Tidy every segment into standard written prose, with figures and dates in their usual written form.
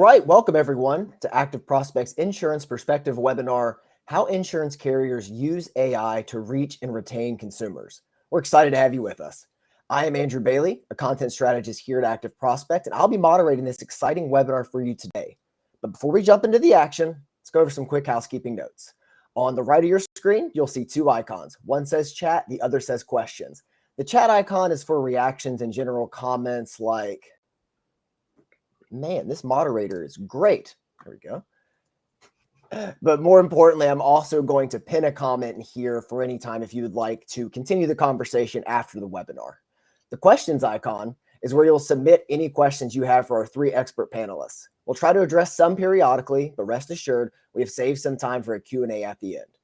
right, welcome everyone to ActiveProspect's Insurance Perspective webinar, How Insurance Carriers Use AI to Reach and Retain Consumers. We're excited to have you with us. I am Andrew Bailey, a content strategist here at ActiveProspect, and I'll be moderating this exciting webinar for you today. But before we jump into the action, let's go over some quick housekeeping notes. On the right of your screen, you'll see two icons. One says chat, the other says questions. The chat icon is for reactions and general comments like, man, this moderator is great. There we go. But more importantly, I'm also going to pin a comment in here for any time if you would like to continue the conversation after the webinar. The questions icon is where you'll submit any questions you have for our three expert panelists. We'll try to address some periodically, but rest assured, we have saved some time for a Q&A at the end.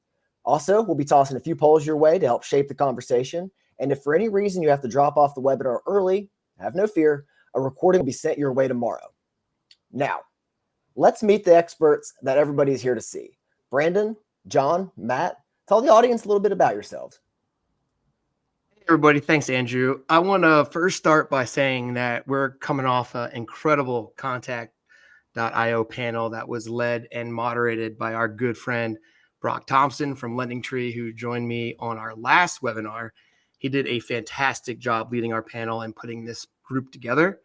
Also, we'll be tossing a few polls your way to help shape the conversation. And if for any reason you have to drop off the webinar early, have no fear, a recording will be sent your way tomorrow. Now, let's meet the experts that everybody is here to see. Brandon, John, Matt, tell the audience a little bit about yourselves. Hey everybody, thanks Andrew. I want to first start by saying that we're coming off an incredible Contact.io panel that was led and moderated by our good friend Brock Thompson from LendingTree, who joined me on our last webinar. He did a fantastic job leading our panel and putting this group together.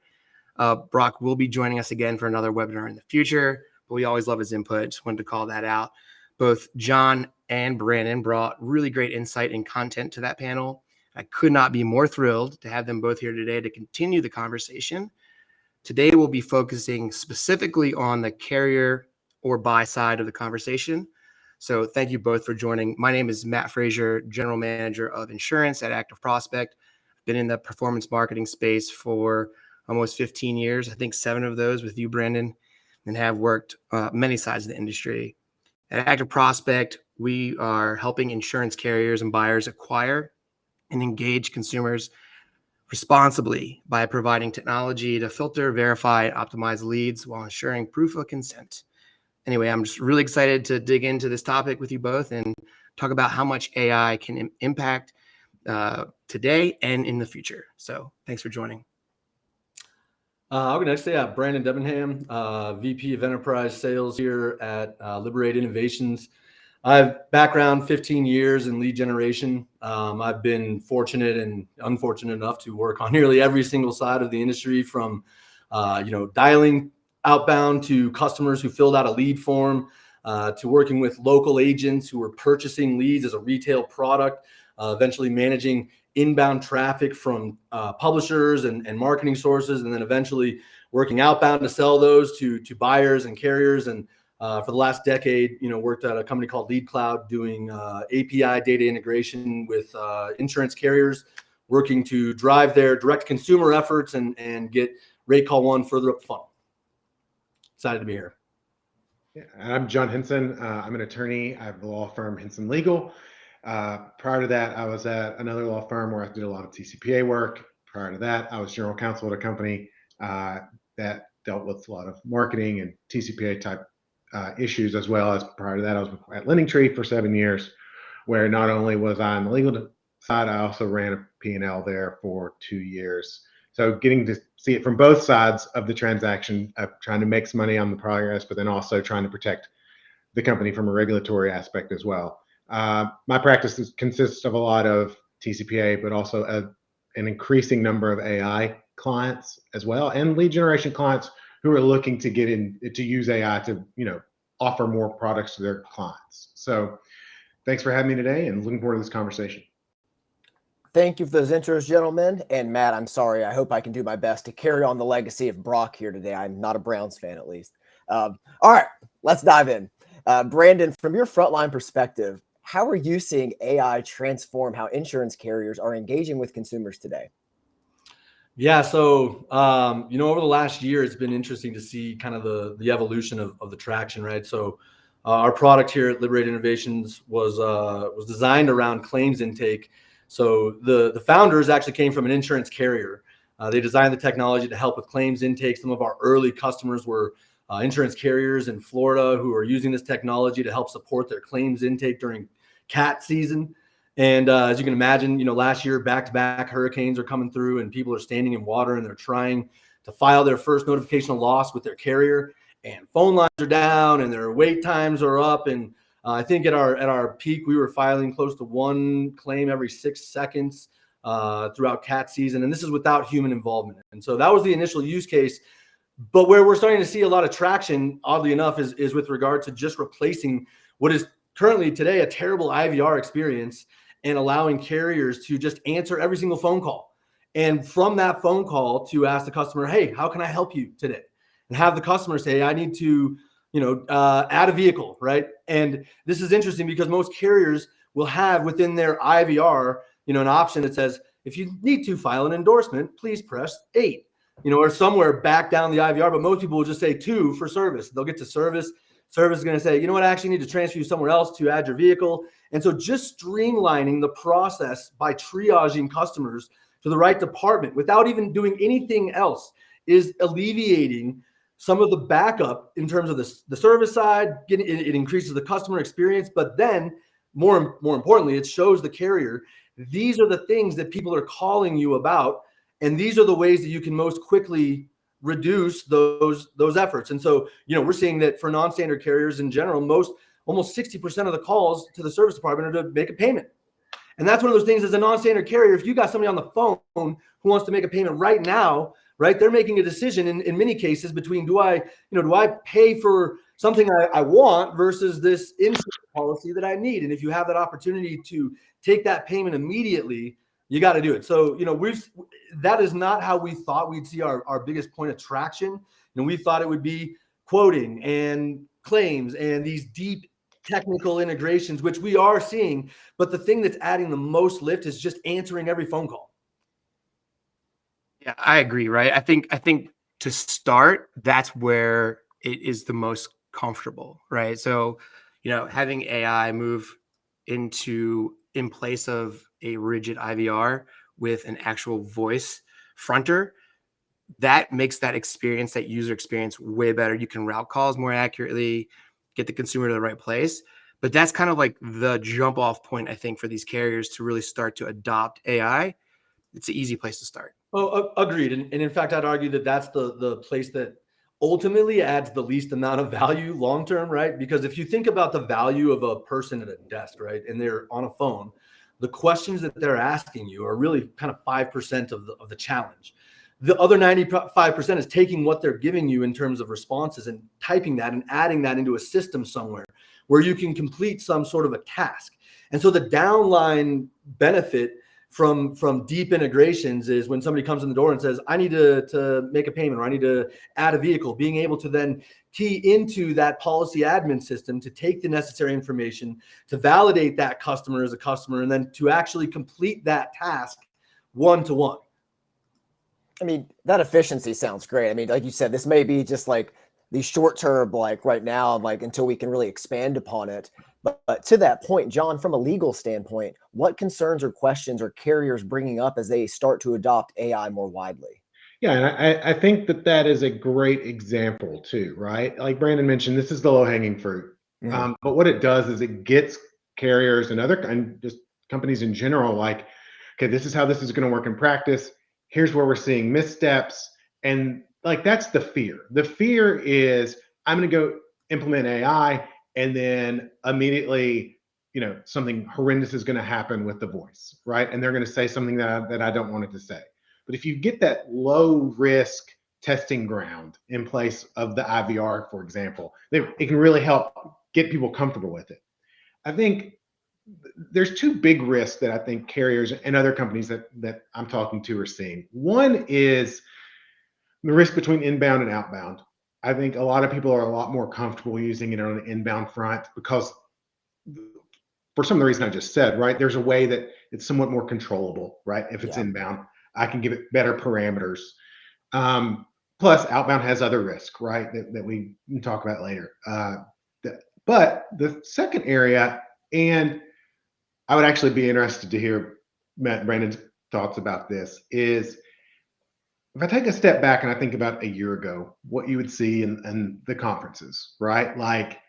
Brock will be joining us again for another webinar in the future, but we always love his input. Just wanted to call that out. Both John and Brandon brought really great insight and content to that panel. I could not be more thrilled to have them both here today to continue the conversation. Today, we'll be focusing specifically on the carrier or buy side of the conversation. So thank you both for joining. My name is Matt Fraser, General Manager of Insurance at ActiveProspect. I've been in the performance marketing space for almost 15 years, I think 7 of those with you, Brandon, and have worked many sides of the industry. At ActiveProspect, we are helping insurance carriers and buyers acquire and engage consumers responsibly by providing technology to filter, verify, and optimize leads while ensuring proof of consent. Anyway, I'm just really excited to dig into this topic with you both and talk about how much AI can impact today and in the future. So thanks for joining. I'll go next. Yeah, Brandon Debenham, VP of Enterprise Sales here at Liberate Innovations. I have background 15 years in lead generation. I've been fortunate and unfortunate enough to work on nearly every single side of the industry, from dialing outbound to customers who filled out a lead form, to working with local agents who were purchasing leads as a retail product, eventually managing inbound traffic from publishers and marketing sources, and then eventually working outbound to sell those to buyers and carriers. And for the last decade, worked at a company called Lead Cloud doing API data integration with insurance carriers, working to drive their direct consumer efforts and get Rate Call One further up the funnel. Excited to be here. Yeah, I'm John Henson. I'm an attorney. I have the law firm Henson Legal. Prior to that, I was at another law firm where I did a lot of TCPA work. Prior to that, I was general counsel at a company that dealt with a lot of marketing and TCPA type issues, as well as prior to that, I was at LendingTree for 7 years, where not only was I on the legal side, I also ran a P&L there for 2 years. So getting to see it from both sides of the transaction, trying to make some money on the progress, but then also trying to protect the company from a regulatory aspect as well. My practice consists of a lot of TCPA, but also an increasing number of AI clients as well, and lead generation clients who are looking to get in to use AI to offer more products to their clients. So thanks for having me today, and looking forward to this conversation. Thank you for those intros, gentlemen. And Matt, I'm sorry. I hope I can do my best to carry on the legacy of Brock here today. I'm not a Browns fan, at least. All right, let's dive in. Brandon, from your frontline perspective, how are you seeing AI transform how insurance carriers are engaging with consumers today? Yeah, so over the last year, it's been interesting to see kind of the evolution of the traction, right? So our product here at Liberate Innovations was designed around claims intake. So the founders actually came from an insurance carrier. They designed the technology to help with claims intake. Some of our early customers were insurance carriers in Florida who are using this technology to help support their claims intake during cat season. And as you can imagine, last year, back-to-back hurricanes are coming through and people are standing in water and they're trying to file their first notification of loss with their carrier. and phone lines are down and their wait times are up. And I think at our peak, we were filing close to 1 claim every 6 seconds throughout cat season. And this is without human involvement. And so that was the initial use case. But where we're starting to see a lot of traction, oddly enough, is with regard to just replacing what is currently today a terrible IVR experience and allowing carriers to just answer every single phone call. And from that phone call to ask the customer, hey, how can I help you today? And have the customer say, I need to, add a vehicle, right? And this is interesting because most carriers will have within their IVR, an option that says, if you need to file an endorsement, please press 8. Or somewhere back down the IVR, but most people will just say 2 for service. They'll get to service. Service is going to say, you know what, I actually need to transfer you somewhere else to add your vehicle. And so just streamlining the process by triaging customers to the right department without even doing anything else is alleviating some of the backup in terms of the service side. It increases the customer experience, but then more importantly, it shows the carrier, these are the things that people are calling you about. And these are the ways that you can most quickly reduce those efforts. And so, we're seeing that for non-standard carriers in general, almost 60% of the calls to the service department are to make a payment. And that's one of those things as a non-standard carrier, if you got somebody on the phone who wants to make a payment right now, right, they're making a decision in many cases between do I pay for something I want versus this insurance policy that I need. And if you have that opportunity to take that payment immediately, you got to do it. So, that is not how we thought we'd see our biggest point of traction. We thought it would be quoting and claims and these deep technical integrations, which we are seeing. But the thing that's adding the most lift is just answering every phone call. Yeah, I agree. Right. I think to start, that's where it is the most comfortable. Right. So, having AI move in place of a rigid IVR with an actual voice fronter, that makes that user experience way better. You can route calls more accurately, get the consumer to the right place. But that's kind of like the jump off point, I think, for these carriers to really start to adopt AI. It's an easy place to start. Oh, agreed. And in fact, I'd argue that that's the place that ultimately adds the least amount of value long-term, right? Because if you think about the value of a person at a desk, right, and they're on a phone, the questions that they're asking you are really kind of 5% of the challenge. The other 95% is taking what they're giving you in terms of responses and typing that and adding that into a system somewhere where you can complete some sort of a task. And so the downline benefit from deep integrations is when somebody comes in the door and says, I need to make a payment or I need to add a vehicle, being able to then key into that policy admin system to take the necessary information, to validate that customer as a customer, and then to actually complete that task one-to-one. I mean, that efficiency sounds great. I mean, like you said, this may be just like the short term, like right now, like until we can really expand upon it. But to that point, John, from a legal standpoint, what concerns or questions are carriers bringing up as they start to adopt AI more widely? Yeah, and I think that is a great example too, right? Like Brandon mentioned, this is the low-hanging fruit. Mhm. But what it does is it gets carriers and just companies in general, like, okay, this is how this is going to work in practice. Here's where we're seeing missteps. And like, that's the fear. The fear is I'm going to go implement AI and then immediately, something horrendous is going to happen with the voice, right? And they're going to say something that I don't want it to say. But if you get that low risk testing ground in place of the IVR, for example, it can really help get people comfortable with it. I think there's two big risks that I think carriers and other companies that I'm talking to are seeing. One is the risk between inbound and outbound. I think a lot of people are a lot more comfortable using it on the inbound front because for some of the reason I just said, right? There's a way that it's somewhat more controllable, right? If it's inbound, I can give it better parameters. Plus outbound has other risk, right? That we can talk about later. But the second area, and I would actually be interested to hear Matt and Brandon's thoughts about this, is if I take a step back and I think about a year ago, what you would see in the conferences, right? Like,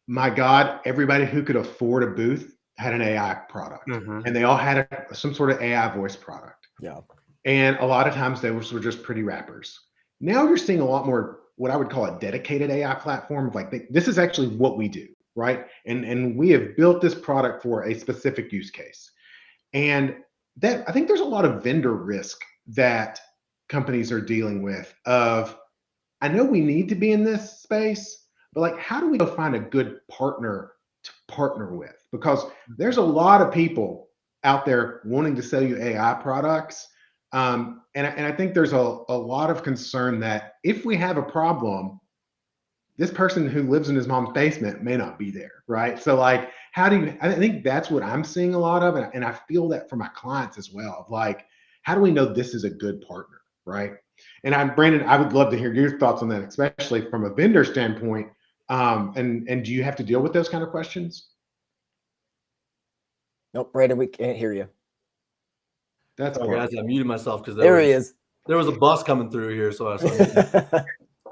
my God, everybody who could afford a booth had an AI product, and they all had some sort of AI voice product. Yeah. And a lot of times those were just pretty wrappers. Now you're seeing a lot more what I would call a dedicated AI platform. Like this is actually what we do, right? And we have built this product for a specific use case. And that I think there's a lot of vendor risk that companies are dealing with of, I know we need to be in this space, but like, how do we go find a good partner to partner with? Because there's a lot of people out there wanting to sell you AI products. And I think there's a lot of concern that if we have a problem, this person who lives in his mom's basement may not be there, right? So like, I think that's what I'm seeing a lot of, and I feel that from my clients as well, of like, how do we know this is a good partner, right? And Brandon, I would love to hear your thoughts on that, especially from a vendor standpoint. And do you have to deal with those kind of questions? Nope, Brandon, we can't hear you. That's all, guys. I muted myself because there he is. There was a bus coming through here, so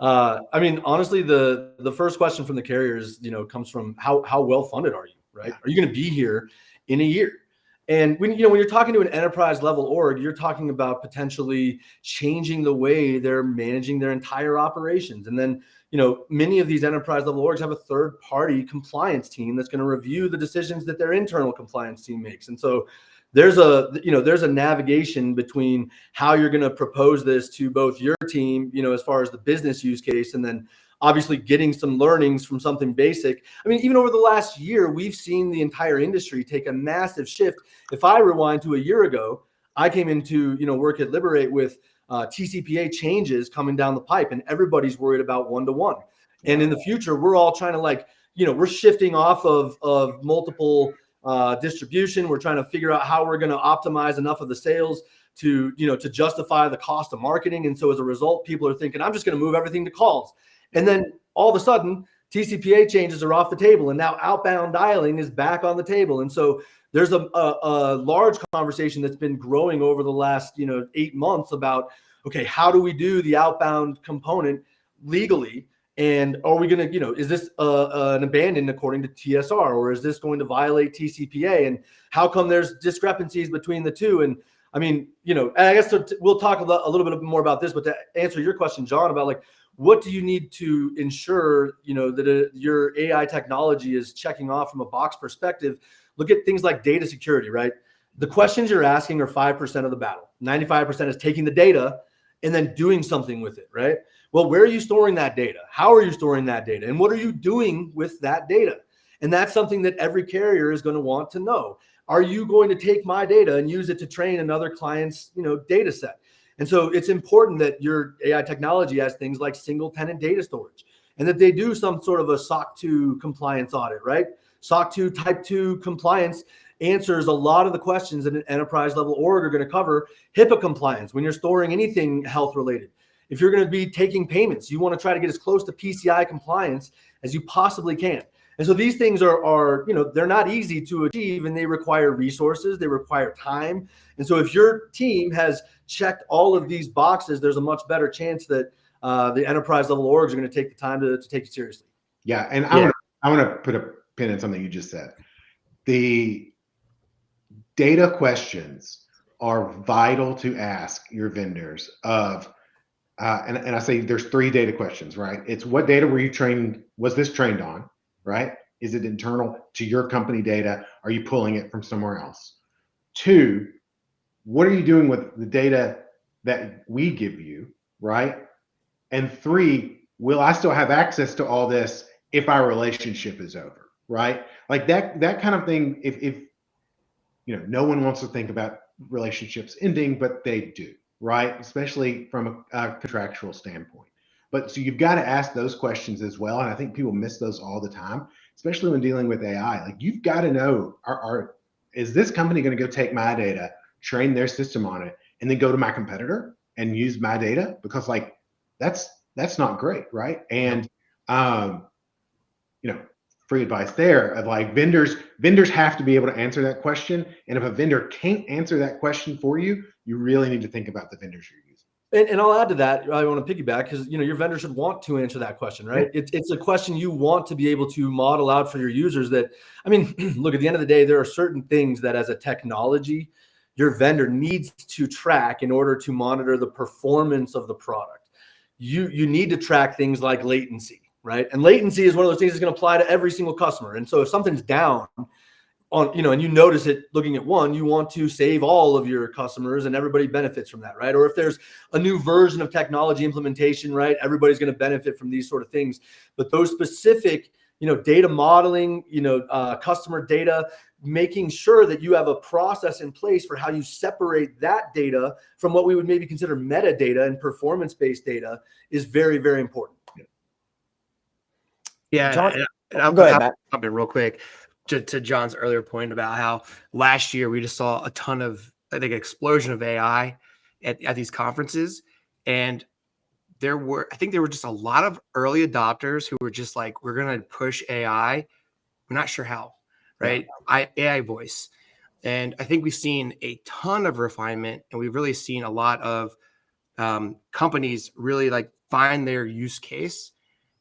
I mean, honestly, the first question from the carriers, comes from how well funded are you, right? Yeah. Are you going to be here in a year? And when you're talking to an enterprise level org, you're talking about potentially changing the way they're managing their entire operations. And then, many of these enterprise level orgs have a third party compliance team that's going to review the decisions that their internal compliance team makes. And so there's a navigation between how you're going to propose this to both your team, as far as the business use case, and then obviously getting some learnings from something basic. I mean, even over the last year, we've seen the entire industry take a massive shift. If I rewind to a year ago, I came into, work at Liberate with TCPA changes coming down the pipe, and everybody's worried about one-to-one. And in the future, we're all trying to we're shifting off of multiple distribution. We're trying to figure out how we're going to optimize enough of the sales to justify the cost of marketing. And so as a result, people are thinking, I'm just going to move everything to calls. And then all of a sudden, TCPA changes are off the table, and now outbound dialing is back on the table. And so there's a large conversation that's been growing over the last 8 months about, okay, how do we do the outbound component legally? And are we going to, is this an abandon according to TSR, or is this going to violate TCPA? And how come there's discrepancies between the two? And I mean, I guess we'll talk a little bit more about this, but to answer your question, John, about what do you need to ensure, that your AI technology is checking off from a box perspective? Look at things like data security, right? The questions you're asking are 5% of the battle. 95% is taking the data and then doing something with it, right? Well, where are you storing that data? How are you storing that data? And what are you doing with that data? And that's something that every carrier is going to want to know. Are you going to take my data and use it to train another client's, data set? And so it's important that your AI technology has things like single tenant data storage, and that they do some sort of a SOC 2 compliance audit, right? SOC 2 type 2 compliance answers a lot of the questions that an enterprise level org are going to cover. HIPAA compliance, when you're storing anything health related. If you're going to be taking payments, you want to try to get as close to PCI compliance as you possibly can. And so these things are they're not easy to achieve, and they require resources, they require time. And so if your team has checked all of these boxes, there's a much better chance that the enterprise level orgs are going to take the time to take it seriously. Yeah. And I want to put a pin in something you just said. The data questions are vital to ask your vendors of, and I say there's 3 data questions, right? It's what data was this trained on, right? Is it internal to your company data? Are you pulling it from somewhere else? 2, what are you doing with the data that we give you, right? And 3, will I still have access to all this if our relationship is over, right? Like that kind of thing. If no one wants to think about relationships ending, but they do, right? Especially from a contractual standpoint. But so you've got to ask those questions as well. And I think people miss those all the time, especially when dealing with AI. Like, you've got to know, is this company going to go take my data, train their system on it, and then go to my competitor and use my data? Because that's not great, right? And free advice there of vendors have to be able to answer that question. And if a vendor can't answer that question for you, you really need to think about the vendors you're using. And I'll add to that. I want to piggyback because your vendor should want to answer that question, right? Yeah. It's a question you want to be able to model out for your users. That, I mean, look, at the end of the day, there are certain things that as a technology, your vendor needs to track in order to monitor the performance of the product. you need to track things like latency, right? And latency is one of those things that's going to apply to every single customer. And so if something's down on, you know, and you notice it looking at one, you want to save all of your customers and everybody benefits from that, right? Or if there's a new version of technology implementation, right, everybody's going to benefit from these sort of things. But those specific, you know, data modeling, you know, customer data, making sure that you have a process in place for how you separate that data from what we would maybe consider metadata and performance-based data is very, very important. Yeah, John, and go ahead, Matt. I'll be real quick to John's earlier point about how last year we just saw a ton of, I think, explosion of AI at these conferences. And there were just a lot of early adopters who were just like, we're going to push AI. We're not sure how, right? Yeah. AI voice. And I think we've seen a ton of refinement, and we've really seen a lot of companies really like find their use case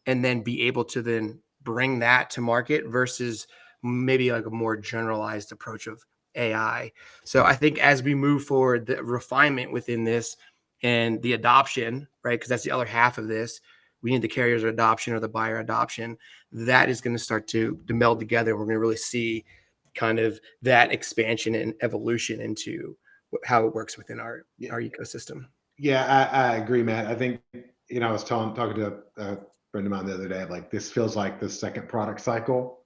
and then be able to then bring that to market versus maybe like a more generalized approach of AI. So I think as we move forward, the refinement within this and the adoption, right? Because that's the other half of this. We need the carrier's adoption or the buyer adoption. That is going to start to meld together. We're going to really see kind of that expansion and evolution into how it works within our ecosystem. Yeah, I agree, Matt. I think, you know, I was talking to a friend of mine the other day, like this feels like the second product cycle,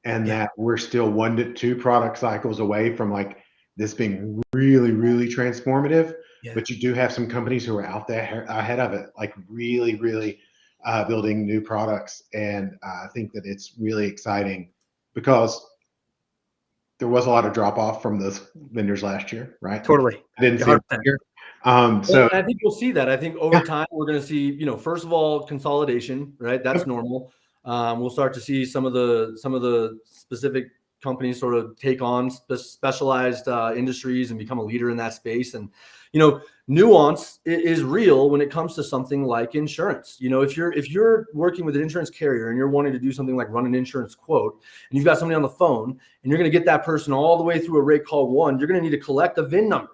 and that we're still 1 to 2 product cycles away from like this being really, really transformative. Yeah. But you do have some companies who are out there ahead of it, like really, really building new products. And I think that it's really exciting because there was a lot of drop off from those vendors last year, right? Totally. I didn't see it here. So I think we'll see that. I think over time, we're going to see, you know, first of all, consolidation, right? That's normal. We'll start to see some of the specific companies sort of take on specialized industries and become a leader in that space. And, you know, nuance is real when it comes to something like insurance. You know, if you're working with an insurance carrier and you're wanting to do something like run an insurance quote, and you've got somebody on the phone and you're going to get that person all the way through a rate call 1, you're going to need to collect a VIN number.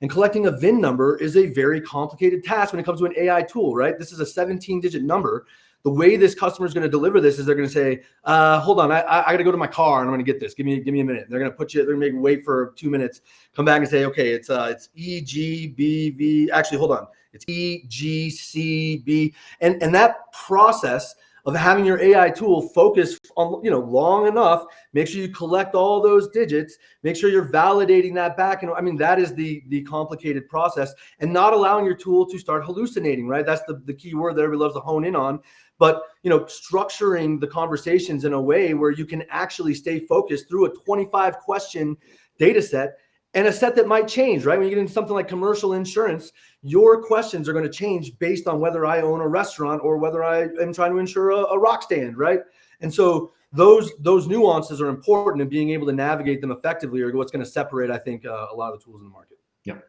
And collecting a VIN number is a very complicated task when it comes to an AI tool, right? This is a 17-digit number. The way this customer is going to deliver this is they're going to say, hold on, I got to go to my car and I'm going to get this. Give me a minute. They're going to they're going to make you wait for 2 minutes, come back and say, okay, it's EGBV. Actually, hold on. It's EGCB. And that process of having your AI tool focus on, you know, long enough, make sure you collect all those digits, make sure you're validating that back. And I mean, that is the complicated process, and not allowing your tool to start hallucinating, right? That's the key word that everybody loves to hone in on. But, you know, structuring the conversations in a way where you can actually stay focused through a 25 question data set, and a set that might change, right? When you get into something like commercial insurance, your questions are going to change based on whether I own a restaurant or whether I am trying to insure a rock stand, right? And so those nuances are important, and being able to navigate them effectively are what's going to separate, I think, a lot of the tools in the market. Yeah.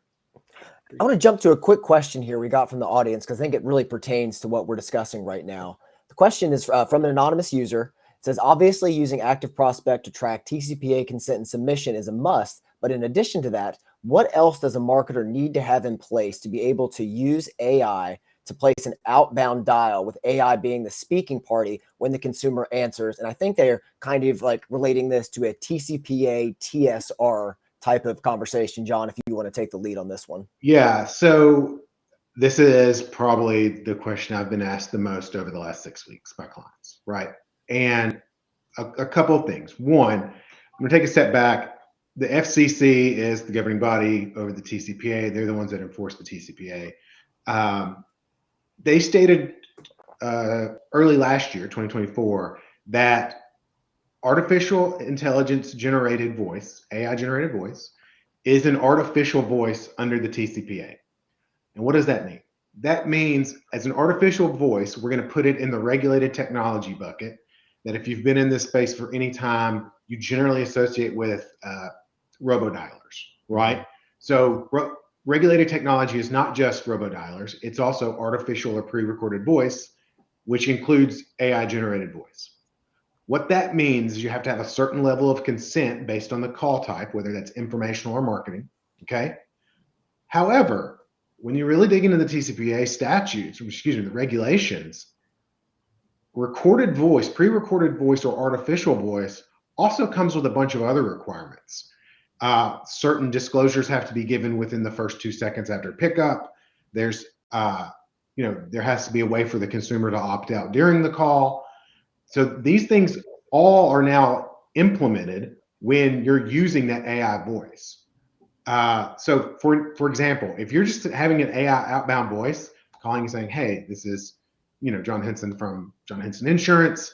I want to jump to a quick question here we got from the audience, because I think it really pertains to what we're discussing right now. The question is from an anonymous user. It says, obviously using ActiveProspect to track TCPA consent and submission is a must, but in addition to that, what else does a marketer need to have in place to be able to use AI to place an outbound dial, with AI being the speaking party when the consumer answers? And I think they're kind of like relating this to a TCPA, TSR type of conversation. John, if you want to take the lead on this one. Yeah, so this is probably the question I've been asked the most over the last 6 weeks by clients, right? And a couple of things. One, I'm going to take a step back. The FCC is the governing body over the TCPA. They're the ones that enforce the TCPA. They stated early last year, 2024, that artificial intelligence generated voice, AI generated voice, is an artificial voice under the TCPA. And what does that mean? That means as an artificial voice, we're going to put it in the regulated technology bucket, that if you've been in this space for any time, you generally associate with robodialers, right? So regulated technology is not just robodialers, it's also artificial or pre-recorded voice, which includes AI generated voice. What that means is you have to have a certain level of consent based on the call type, whether that's informational or marketing, okay? However, when you really dig into the TCPA statutes, excuse me, the regulations, recorded voice, pre-recorded voice, or artificial voice also comes with a bunch of other requirements. Certain disclosures have to be given within the first 2 seconds after pickup. There's, there has to be a way for the consumer to opt out during the call. So these things all are now implemented when you're using that AI voice. So for example, if you're just having an AI outbound voice calling and saying, hey, this is, John Henson from John Henson Insurance,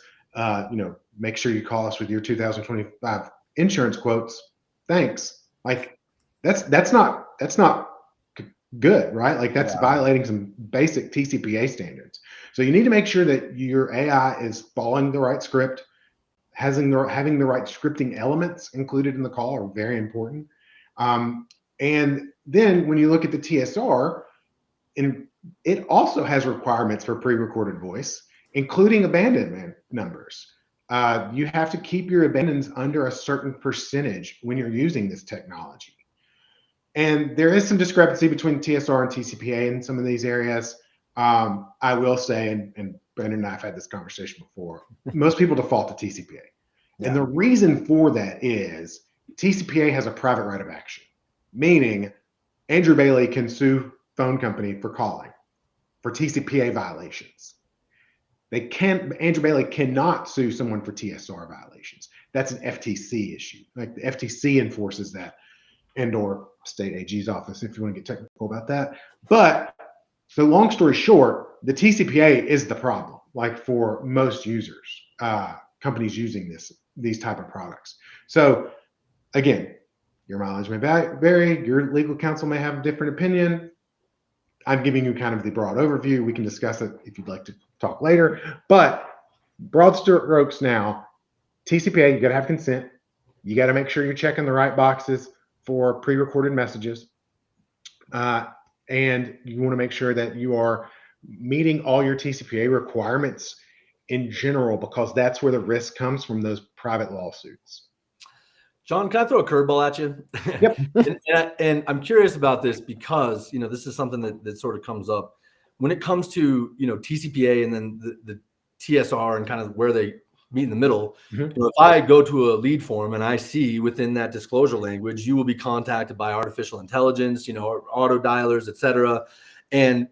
make sure you call us with your 2025 insurance quotes. Thanks. Like that's not good, right? Like that's violating some basic TCPA standards. So you need to make sure that your AI is following the right script, having the right scripting elements included in the call are very important. And then when you look at the TSR, it also has requirements for pre-recorded voice, including abandonment numbers. You have to keep your abandons under a certain percentage when you're using this technology. And there is some discrepancy between TSR and TCPA in some of these areas. I will say, and Brandon and I have had this conversation before, most people default to TCPA. Yeah. And the reason for that is TCPA has a private right of action, meaning Andrew Bailey can sue phone company for calling for TCPA violations. Andrew Bailey cannot sue someone for TSR violations. That's an FTC issue. Like the FTC enforces that, and/or state AG's office, if you want to get technical about that. But so long story short, the TCPA is the problem, like for most users, companies using these type of products. So again, your mileage may vary, your legal counsel may have a different opinion. I'm giving you kind of the broad overview. We can discuss it if you'd like to talk later, but broad strokes now, TCPA, you got to have consent. You got to make sure you're checking the right boxes for pre-recorded messages. And you want to make sure that you are meeting all your TCPA requirements in general, because that's where the risk comes from those private lawsuits. John, can I throw a curveball at you? Yep. and I'm curious about this because, this is something that sort of comes up when it comes to, TCPA and then the TSR and kind of where they meet in the middle. Mm-hmm. If I go to a lead form and I see within that disclosure language, you will be contacted by artificial intelligence, auto dialers, et cetera. And,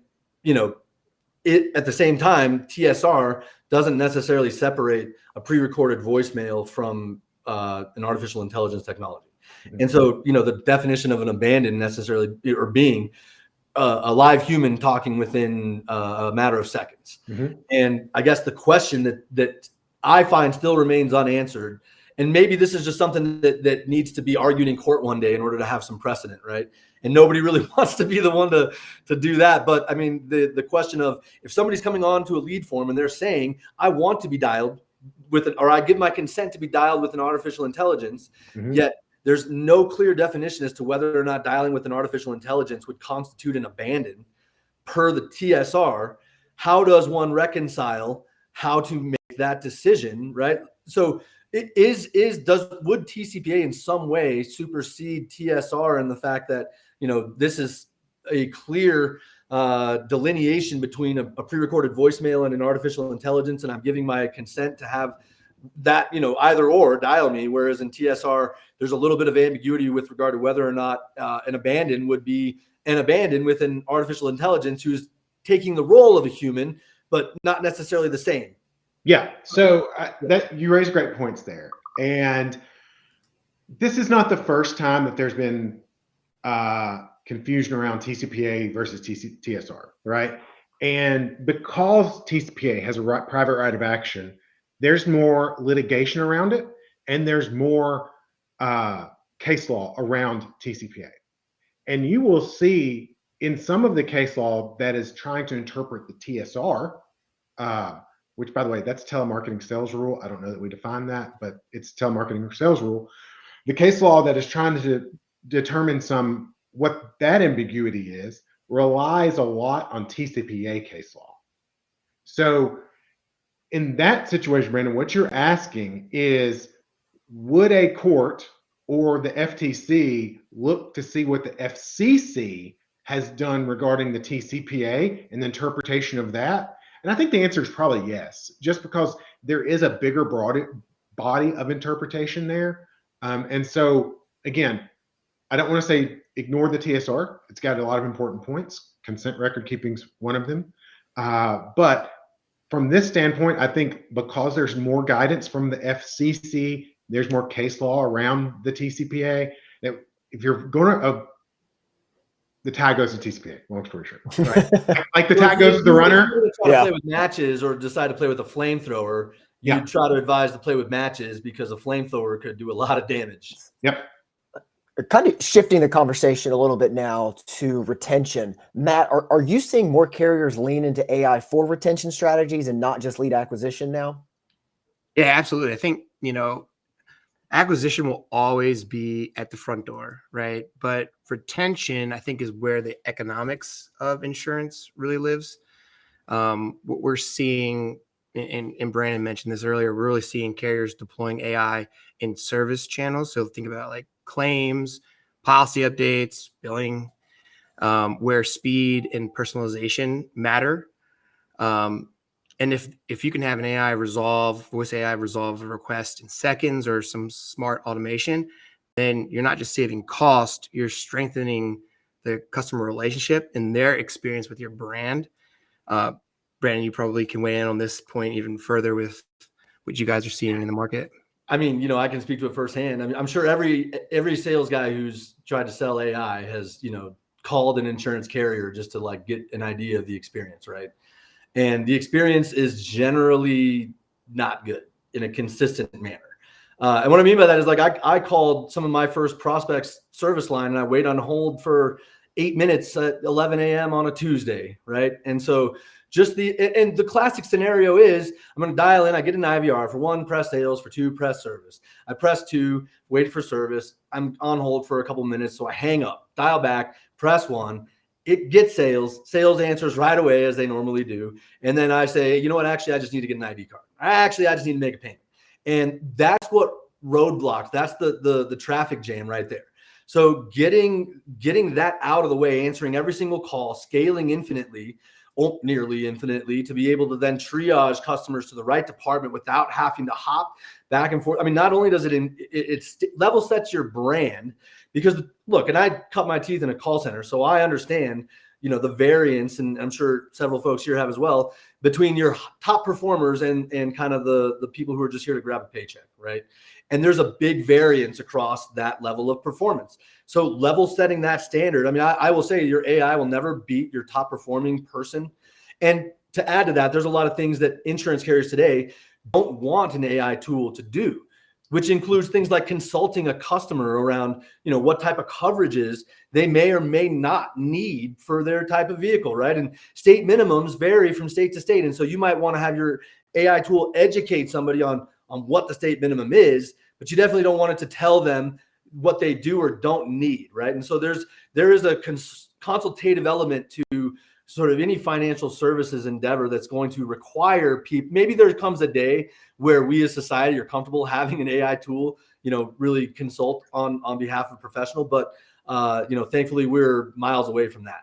it at the same time, TSR doesn't necessarily separate a pre-recorded voicemail from an artificial intelligence technology. Mm-hmm. And so, the definition of an abandon necessarily or being a live human talking within a matter of seconds. Mm-hmm. And I guess the question that I find still remains unanswered, and maybe this is just something that needs to be argued in court one day in order to have some precedent, right? And nobody really wants to be the one to do that. But I mean, the question of if somebody's coming on to a lead form and they're saying, I want to be dialed or I give my consent to be dialed with an artificial intelligence, mm-hmm. Yet there's no clear definition as to whether or not dialing with an artificial intelligence would constitute an abandon per the TSR. How does one reconcile how to make that decision, right? So would TCPA in some way supersede TSR in the fact that, this is a clear delineation between a pre-recorded voicemail and an artificial intelligence, and I'm giving my consent to have that, either or dial me, whereas in TSR, there's a little bit of ambiguity with regard to whether or not an abandon would be an abandon with an artificial intelligence who's taking the role of a human, but not necessarily the same. Yeah. So that you raise great points there. And this is not the first time that there's been confusion around TCPA versus TSR, right? And because TCPA has a private right of action, there's more litigation around it, and there's more case law around TCPA. And you will see in some of the case law that is trying to interpret the TSR, which, by the way, that's telemarketing sales rule. I don't know that we define that, but it's telemarketing sales rule. The case law that is trying to determine what that ambiguity is relies a lot on TCPA case law. So in that situation, Brandon, what you're asking is, would a court or the FTC look to see what the FCC has done regarding the TCPA and the interpretation of that? And I think the answer is probably yes, just because there is a bigger body of interpretation there. And so, again, I don't want to say ignore the TSR. It's got a lot of important points. Consent record keeping is one of them. But from this standpoint, I think because there's more guidance from the FCC, there's more case law around the TCPA, that if you're going to, the tag goes to TCPA, long story short. Right? Like the tag goes to the runner. If you try to play with matches or decide to play with a flamethrower, you try to advise to play with matches because a flamethrower could do a lot of damage. Yep. Kind of shifting the conversation a little bit now to retention. Matt, are you seeing more carriers lean into AI for retention strategies and not just lead acquisition now? Yeah, absolutely. I think, acquisition will always be at the front door, right? But retention, I think, is where the economics of insurance really lives. What we're seeing, and Brandon mentioned this earlier, we're really seeing carriers deploying AI in service channels. So think about like claims, policy updates, billing, where speed and personalization matter. And if you can have an voice AI resolve a request in seconds or some smart automation, then you're not just saving cost, you're strengthening the customer relationship and their experience with your brand. Brandon, you probably can weigh in on this point even further with what you guys are seeing in the market. I mean, I can speak to it firsthand. I mean, I'm sure every sales guy who's tried to sell AI has, called an insurance carrier just to like get an idea of the experience, right? And the experience is generally not good in a consistent manner. And what I mean by that is like I called some of my first prospects service line and I wait on hold for 8 minutes at 11 a.m. on a Tuesday, right? And so the classic scenario is I'm going to dial in, I get an IVR for 1, press sales, for 2, press service. I press 2, wait for service. I'm on hold for a couple minutes. So I hang up, dial back, press 1. It gets sales answers right away as they normally do. And then I say, you know what, actually, I just need to get an ID card. I just need to make a payment. And that's what roadblocks, that's the traffic jam right there. So getting that out of the way, answering every single call, scaling infinitely, or nearly infinitely, to be able to then triage customers to the right department without having to hop back and forth. I mean, not only does it level sets your brand, because look, and I cut my teeth in a call center, so I understand, the variance, and I'm sure several folks here have as well, between your top performers and kind of the people who are just here to grab a paycheck, right? And there's a big variance across that level of performance. So level setting that standard, I mean, I will say your AI will never beat your top performing person. And to add to that, there's a lot of things that insurance carriers today don't want an AI tool to do, which includes things like consulting a customer around, what type of coverages they may or may not need for their type of vehicle, right? And state minimums vary from state to state. And so you might want to have your AI tool educate somebody on what the state minimum is, but you definitely don't want it to tell them what they do or don't need, right? And so there is a consultative element to sort of any financial services endeavor that's going to require people. Maybe there comes a day where we as society are comfortable having an AI tool, really consult on behalf of a professional. But, thankfully we're miles away from that.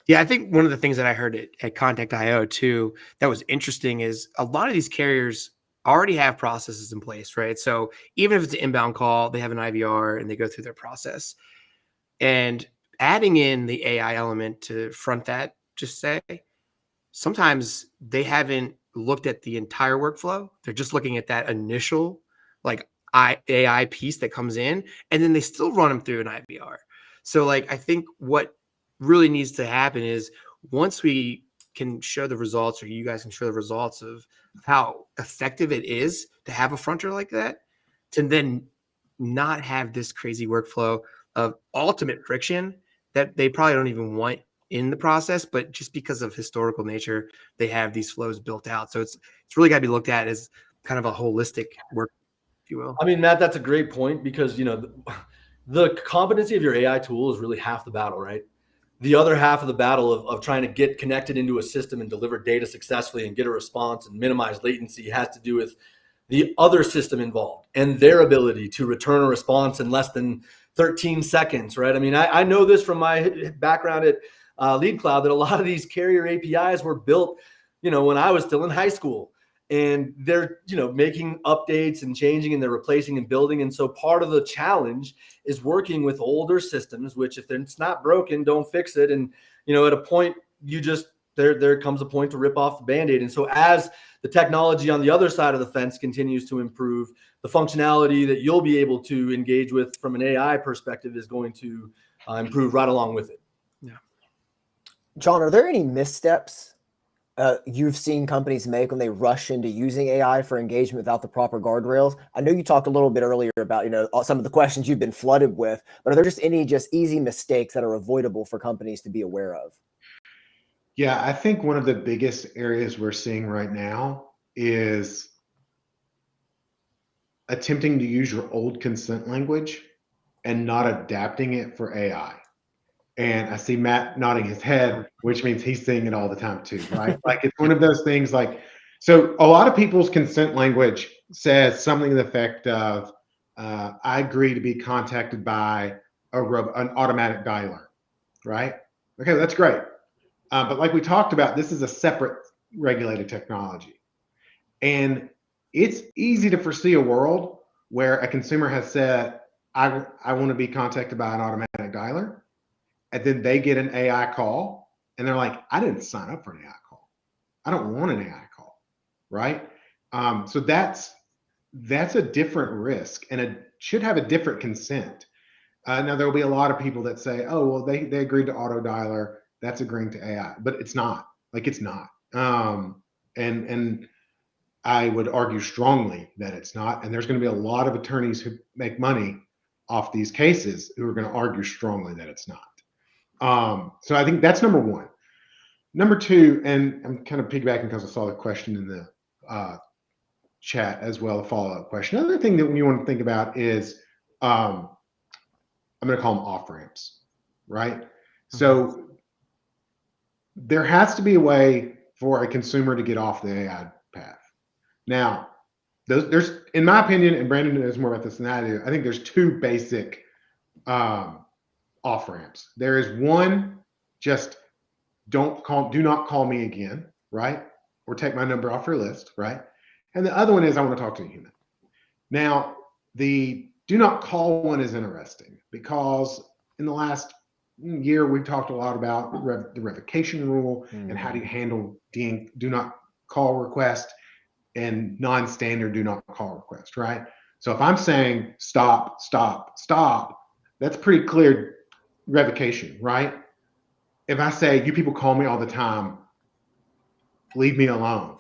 Yeah, I think one of the things that I heard at Contact.io too, that was interesting, is a lot of these carriers already have processes in place, right? So even if it's an inbound call, they have an IVR and they go through their process. And adding in the AI element to front that, just say, sometimes they haven't looked at the entire workflow. They're just looking at that initial like AI piece that comes in, and then they still run them through an IVR. So like, I think what really needs to happen is once we can show the results, or you guys can show the results of how effective it is to have a fronter like that, to then not have this crazy workflow of ultimate friction that they probably don't even want in the process, but just because of historical nature, they have these flows built out. So it's really got to be looked at as kind of a holistic work, if you will. I mean, Matt, that's a great point, because, the competency of your AI tool is really half the battle, right? The other half of the battle of trying to get connected into a system and deliver data successfully and get a response and minimize latency has to do with the other system involved and their ability to return a response in less than 13 seconds, right? I mean, I know this from my background at Lead Cloud, that a lot of these carrier APIs were built, when I was still in high school, and they're, making updates and changing, and they're replacing and building. And so part of the challenge is working with older systems, which if it's not broken, don't fix it. And, at a point, there comes a point to rip off the Band-Aid. And so as the technology on the other side of the fence continues to improve, the functionality that you'll be able to engage with from an AI perspective is going to improve right along with it. Yeah. John, are there any missteps you've seen companies make when they rush into using AI for engagement without the proper guardrails? I know you talked a little bit earlier about, some of the questions you've been flooded with, but are there just any easy mistakes that are avoidable for companies to be aware of? Yeah, I think one of the biggest areas we're seeing right now is attempting to use your old consent language and not adapting it for AI. And I see Matt nodding his head, which means he's seeing it all the time too, right? Like, it's one of those things, like, so a lot of people's consent language says something to the effect of, I agree to be contacted by an automatic dialer, right? Okay, that's great. But like we talked about, this is a separate regulated technology. And it's easy to foresee a world where a consumer has said, I want to be contacted by an automatic dialer. And then they get an AI call and they're like, I didn't sign up for an AI call. I don't want an AI call, right? So that's a different risk, and it should have a different consent. Now, there will be a lot of people that say, oh, well, they agreed to auto dialer. That's agreeing to AI, but it's not. Like, it's not. And I would argue strongly that it's not. And there's going to be a lot of attorneys who make money off these cases who are going to argue strongly that it's not. So I think that's number one. Number two, and I'm kind of piggybacking because I saw the question in the chat as well, a follow-up question. Another thing that you want to think about is, I'm going to call them off-ramps, right? Mm-hmm. So there has to be a way for a consumer to get off the AI path. Now, there's, in my opinion, and Brandon knows more about this than I do, I think there's two basic off-ramps. There is one, just do not call me again, right? Or take my number off your list, right? And the other one is, I want to talk to a human. Now, the do not call one is interesting because in the last year, we've talked a lot about the revocation rule and how do you handle do not call request and non-standard do not call request, right? So if I'm saying stop, stop, stop, that's pretty clear revocation, right? If I say, you people call me all the time, leave me alone,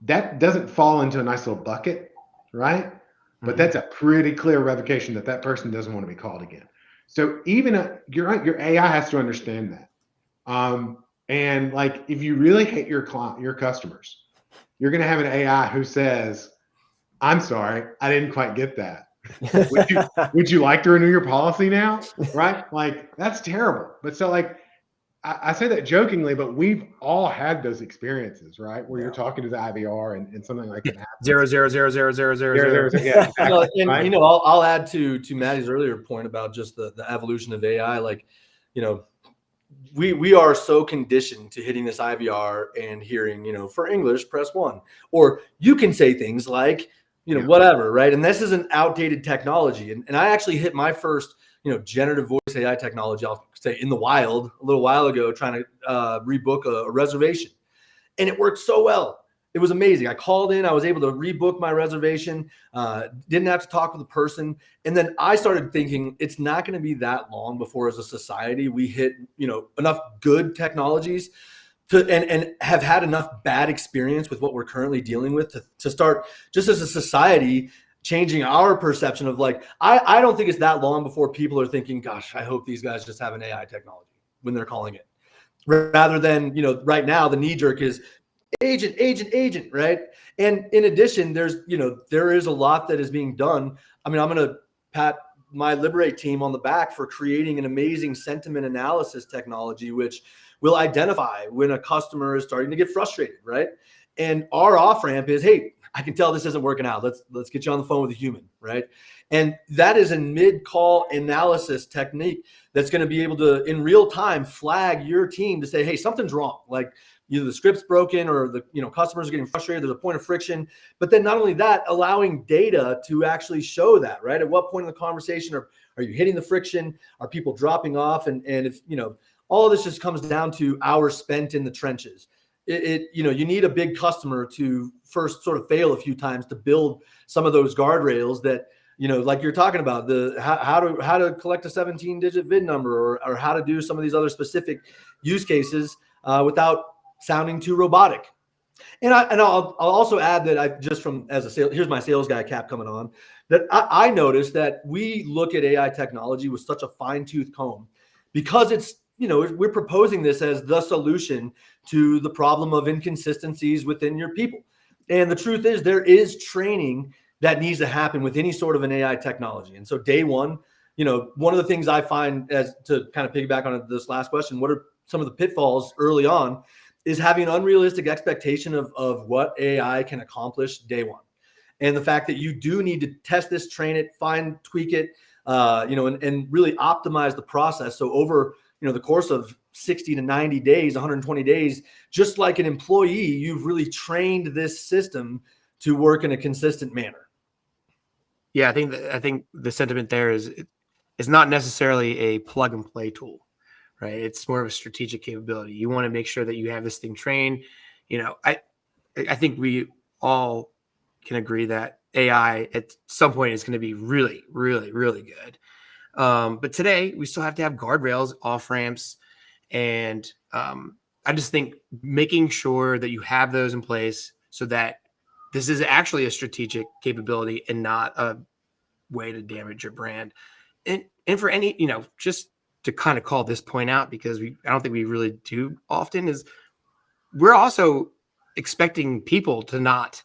that doesn't fall into a nice little bucket, right? But that's a pretty clear revocation that person doesn't want to be called again. So even your AI has to understand that. And like, if you really hate your customers, you're going to have an AI who says, I'm sorry, I didn't quite get that. Would you like to renew your policy now? Right? Like, that's terrible. But so, like, I say that jokingly, but we've all had those experiences, right? Where you're talking to the IVR and something like that happens. 0.0000000. Yeah, exactly. And right? I'll add to Maddie's earlier point about just the evolution of AI. Like, we are so conditioned to hitting this IVR and hearing, for English, press 1, or you can say things like, whatever, right? And this is an outdated technology. And I actually hit my first, generative voice AI technology, I'll say, in the wild a little while ago, trying to rebook a reservation. And it worked so well. It was amazing. I called in, I was able to rebook my reservation, didn't have to talk with the person. And then I started thinking it's not going to be that long before, as a society, we hit, enough good technologies and have had enough bad experience with what we're currently dealing with to start, just as a society, changing our perception of, like, I don't think it's that long before people are thinking, gosh, I hope these guys just have an AI technology when they're calling it. Rather than, right now, the knee jerk is agent, right? And in addition, there is a lot that is being done. I mean, I'm going to pat my Liberate team on the back for creating an amazing sentiment analysis technology, which will identify when a customer is starting to get frustrated, right? And our off-ramp is, hey, I can tell this isn't working out. Let's get you on the phone with a human, right? And that is a mid-call analysis technique that's going to be able to, in real time, flag your team to say, hey, something's wrong. Like either the script's broken or the customers are getting frustrated. There's a point of friction. But then not only that, allowing data to actually show that, right? At what point in the conversation are you hitting the friction? Are people dropping off? And if, all of this just comes down to hours spent in the trenches. You need a big customer to first sort of fail a few times to build some of those guardrails that, like you're talking about, the how to collect a 17-digit VIN number or how to do some of these other specific use cases without sounding too robotic. And I'll also add that here's my sales guy cap coming on, that I noticed that we look at AI technology with such a fine-tooth comb because it's, we're proposing this as the solution to the problem of inconsistencies within your people. And the truth is there is training that needs to happen with any sort of an AI technology. And so day one, one of the things I find, as to kind of piggyback on this last question, what are some of the pitfalls early on, is having an unrealistic expectation of what AI can accomplish day one. And the fact that you do need to test this, train it, tweak it, and really optimize the process. So over, the course of 60 to 90 days, 120 days, just like an employee, you've really trained this system to work in a consistent manner. Yeah, I think the sentiment there is it's not necessarily a plug and play tool, right? It's more of a strategic capability. You want to make sure that you have this thing trained. I think we all can agree that AI at some point is going to be really, really, really good. But today we still have to have guardrails, off ramps, and I just think making sure that you have those in place so that this is actually a strategic capability and not a way to damage your brand. And for any, just to kind of call this point out, because I don't think we really do often, is we're also expecting people to not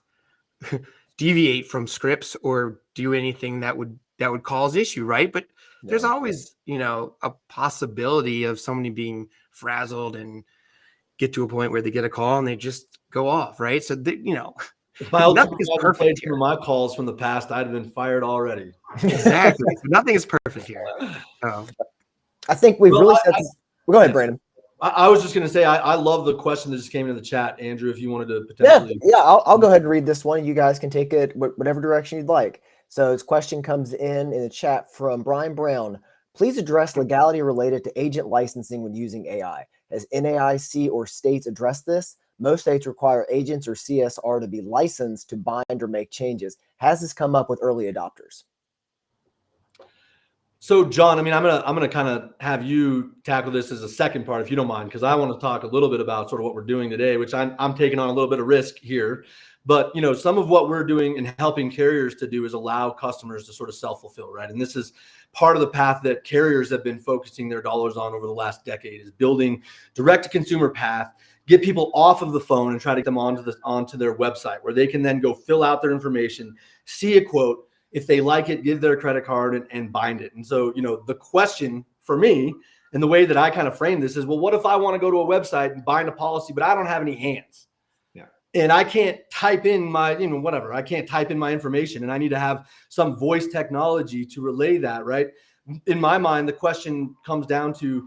deviate from scripts or do anything that would cause issue, right? But there's always, a possibility of somebody being frazzled and get to a point where they get a call and they just go off, right? So, if my old nothing is perfect here. My calls from the past, I'd have been fired already. Exactly. So nothing is perfect here. I think we've said this. Well, go ahead, Brandon. I was just going to say, I love the question that just came into the chat, Andrew, if you wanted to potentially. Yeah, I'll go ahead and read this one. You guys can take it whatever direction you'd like. So this question comes in the chat from Brian Brown. Please address legality related to agent licensing when using AI. Has NAIC or states addressed this? Most states require agents or CSR to be licensed to bind or make changes. Has this come up with early adopters? So, John, I'm gonna kind of have you tackle this as a second part, if you don't mind, because I want to talk a little bit about sort of what we're doing today, which I'm taking on a little bit of risk here. But, some of what we're doing and helping carriers to do is allow customers to sort of self-fulfill, right? And this is part of the path that carriers have been focusing their dollars on over the last decade, is building direct-to-consumer path, get people off of the phone and try to get them onto their website where they can then go fill out their information, see a quote. If they like it, give their credit card and bind it. And so, the question for me and the way that I kind of frame this is, well, what if I want to go to a website and bind a policy, but I don't have any hands? Yeah. And I can't type in my, I can't type in my information and I need to have some voice technology to relay that, right? In my mind, the question comes down to,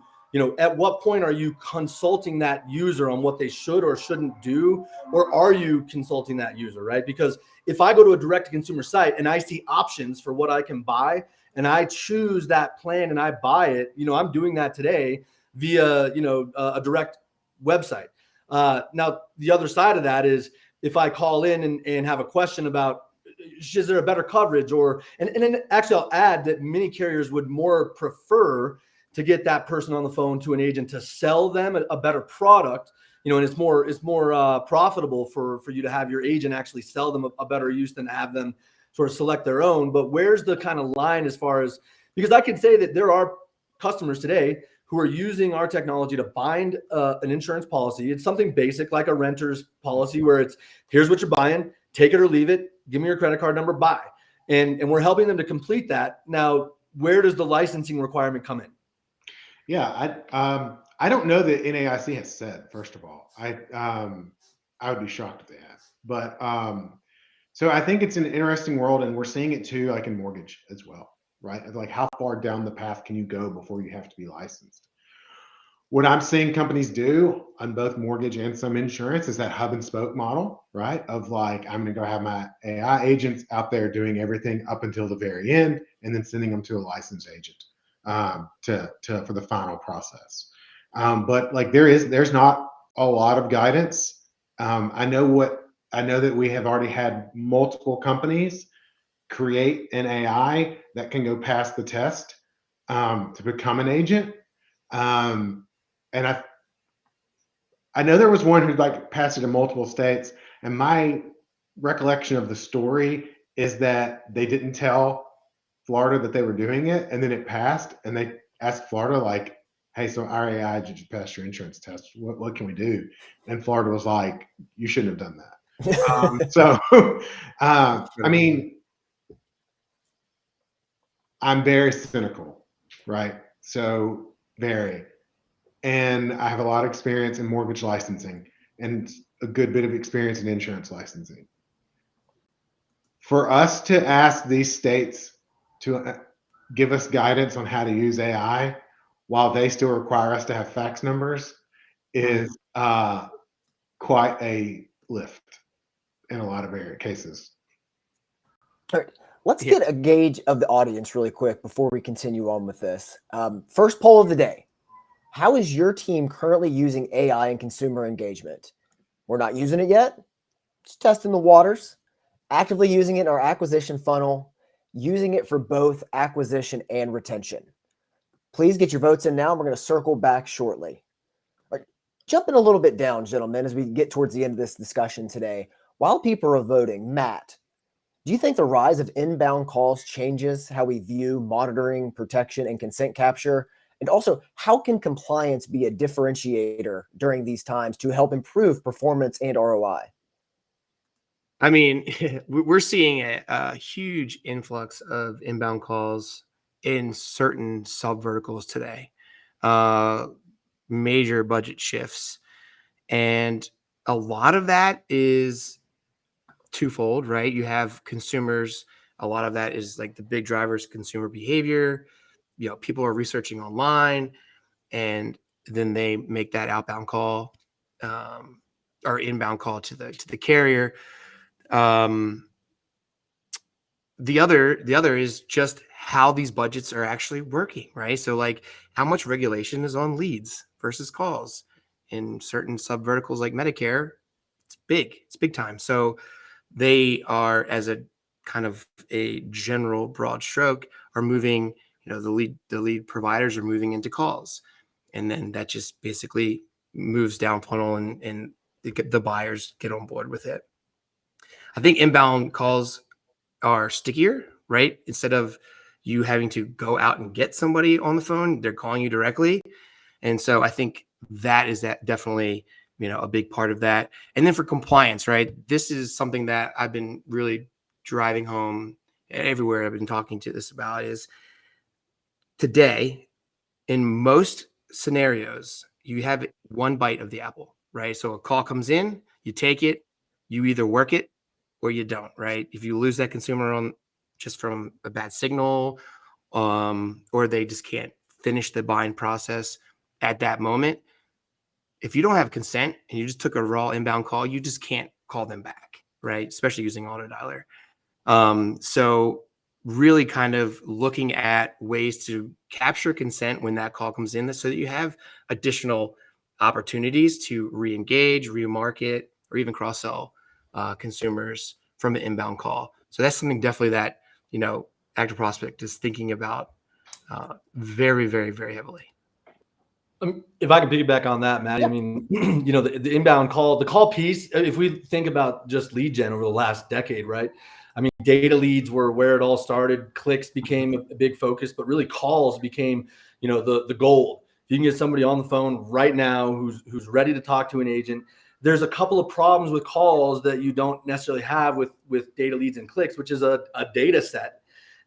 at what point are you consulting that user on what they should or shouldn't do? Or are you consulting that user, right? Because if I go to a direct-to-consumer site and I see options for what I can buy and I choose that plan and I buy it, I'm doing that today via, a direct website. Now, the other side of that is if I call in and have a question about, is there a better coverage? And then actually I'll add that many carriers would more prefer to get that person on the phone to an agent to sell them a better product, and it's more profitable for you to have your agent actually sell them a better use than have them sort of select their own. But where's the kind of line as far as, because I can say that there are customers today who are using our technology to bind an insurance policy. It's something basic like a renter's policy where it's, here's what you're buying, take it or leave it, give me your credit card number, buy. And we're helping them to complete that. Now, where does the licensing requirement come in? Yeah, I don't know that NAIC has said, first of all. I would be shocked if they have. But So I think it's an interesting world, and we're seeing it too, like in mortgage as well, right? Like how far down the path can you go before you have to be licensed? What I'm seeing companies do on both mortgage and some insurance is that hub and spoke model, right? Of like, I'm going to go have my AI agents out there doing everything up until the very end, and then sending them to a licensed agent for the final process. But like there's not a lot of guidance. I know that we have already had multiple companies create an AI that can go past the test to become an agent. And I know there was one who like passed it in multiple states, and my recollection of the story is that they didn't tell Florida that they were doing it, and then it passed, and they asked Florida like, "Hey, so our AI just passed your insurance test. What can we do?" And Florida was like, "You shouldn't have done that." I mean, I'm very cynical, right? So very. And I have a lot of experience in mortgage licensing and a good bit of experience in insurance licensing. For us to ask these states to give us guidance on how to use AI while they still require us to have fax numbers is quite a lift in a lot of cases. All right. Let's get a gauge of the audience really quick before we continue on with this. First poll of the day. How is your team currently using AI in consumer engagement? We're not using it yet. Just testing the waters. Actively using it in our acquisition funnel. Using it for both acquisition and retention. Please get your votes in now. We're going to circle back shortly. All right, jumping a little bit down, gentlemen, as we get towards the end of this discussion today. While people are voting, Matt, do you think the rise of inbound calls changes how we view monitoring, protection, and consent capture? And also, how can compliance be a differentiator during these times to help improve performance and ROI? I mean, we're seeing a huge influx of inbound calls in certain sub-verticals today, major budget shifts. And a lot of that is twofold, right? You have consumers. A lot of that is like the big drivers, consumer behavior. You know, people are researching online, and then they make that outbound call or inbound call to the carrier. The other is just how these budgets are actually working, right? So like how much regulation is on leads versus calls in certain sub verticals like Medicare. It's big time. So they are, as a kind of a general broad stroke, are moving, the lead providers are moving into calls. And then that just basically moves down funnel and the buyers get on board with it. I think inbound calls are stickier, right? Instead of you having to go out and get somebody on the phone, they're calling you directly. And so I think that is definitely, a big part of that. And then for compliance, right? This is something that I've been really driving home everywhere I've been talking to this about is today, in most scenarios, you have one bite of the apple, right? So a call comes in, you take it, you either work it or you don't, right? If you lose that consumer on just from a bad signal, or they just can't finish the buying process at that moment, if you don't have consent and you just took a raw inbound call, you just can't call them back, right? Especially using auto dialer. So really kind of looking at ways to capture consent when that call comes in so that you have additional opportunities to re-engage, remarket, or even cross-sell consumers from an inbound call. So that's something definitely that, ActiveProspect is thinking about very, very, very heavily. If I can piggyback on that, Matt, I mean, the inbound call, the call piece, if we think about just lead gen over the last decade, right? I mean, data leads were where it all started. Clicks became a big focus, but really calls became, the gold. If you can get somebody on the phone right now who's ready to talk to an agent, there's a couple of problems with calls that you don't necessarily have with data leads and clicks, which is a data set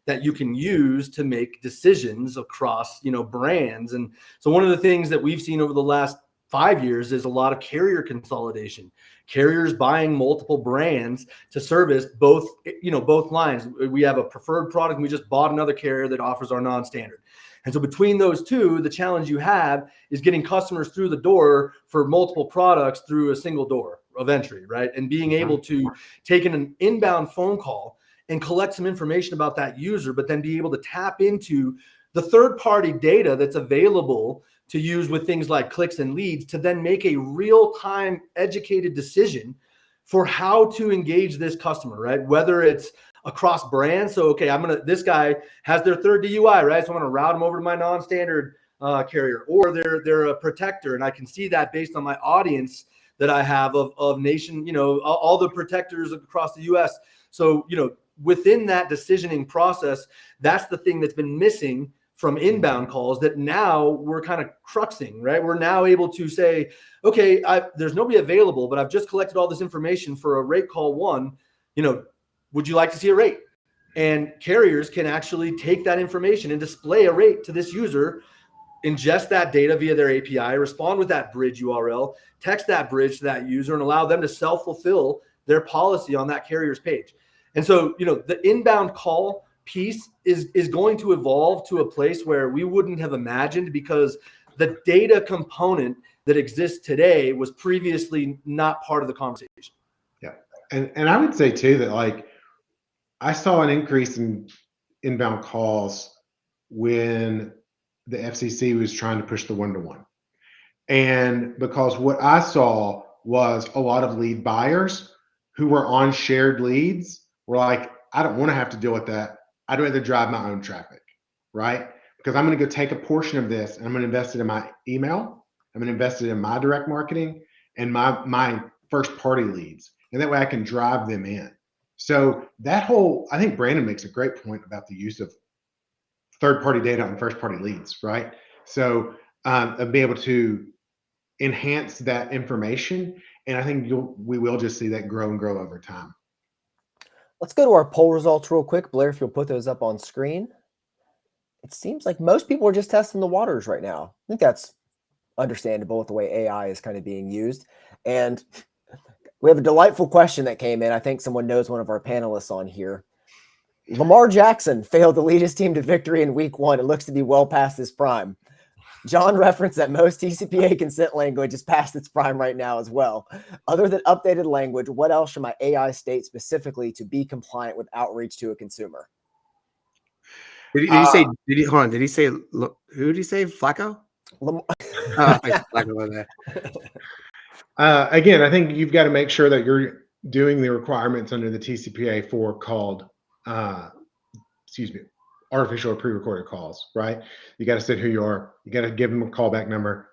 that you can use to make decisions across, brands. And so one of the things that we've seen over the last 5 years is a lot of carrier consolidation. carriers buying multiple brands to service both, both lines. We have a preferred product, and we just bought another carrier that offers our non-standard. And so between those two, the challenge you have is getting customers through the door for multiple products through a single door of entry, right? And being able to take in an inbound phone call and collect some information about that user, but then be able to tap into the third-party data that's available to use with things like clicks and leads to then make a real-time educated decision for how to engage this customer, right? Whether it's across brands. So, okay, this guy has their third DUI, right? So I'm gonna route them over to my non-standard carrier, or they're a protector, and I can see that based on my audience that I have of nation, all the protectors across the US. So, within that decisioning process, that's the thing that's been missing from inbound calls that now we're kind of cruxing, right? We're now able to say, okay, there's nobody available, but I've just collected all this information for a rate call one, would you like to see a rate? And carriers can actually take that information and display a rate to this user, ingest that data via their API, respond with that bridge URL, text that bridge to that user, and allow them to self-fulfill their policy on that carrier's page. And so, the inbound call piece is going to evolve to a place where we wouldn't have imagined, because the data component that exists today was previously not part of the conversation. Yeah. And I would say too that I saw an increase in inbound calls when the FCC was trying to push the 1-to-1. And because what I saw was a lot of lead buyers who were on shared leads were like, I don't want to have to deal with that. I'd rather drive my own traffic, right? Because I'm going to go take a portion of this and I'm going to invest it in my email. I'm going to invest it in my direct marketing and my first party leads. And that way I can drive them in. So I think Brandon makes a great point about the use of third party data on first party leads, right? So be able to enhance that information. And I think we will just see that grow and grow over time. Let's go to our poll results real quick. Blair, if you'll put those up on screen. It seems like most people are just testing the waters right now. I think that's understandable with the way AI is kind of being used. And we have a delightful question that came in. I think someone knows one of our panelists on here. Lamar Jackson failed to lead his team to victory in week 1. It looks to be well past his prime. John referenced that most TCPA consent language is past its prime right now as well. Other than updated language, what else should my AI state specifically to be compliant with outreach to a consumer? Did he say, who did he say, Flacco? Flacco there. Again, I think you've got to make sure that you're doing the requirements under the TCPA for called, artificial or pre-recorded calls, right? You got to say who you are. You got to give them a callback number,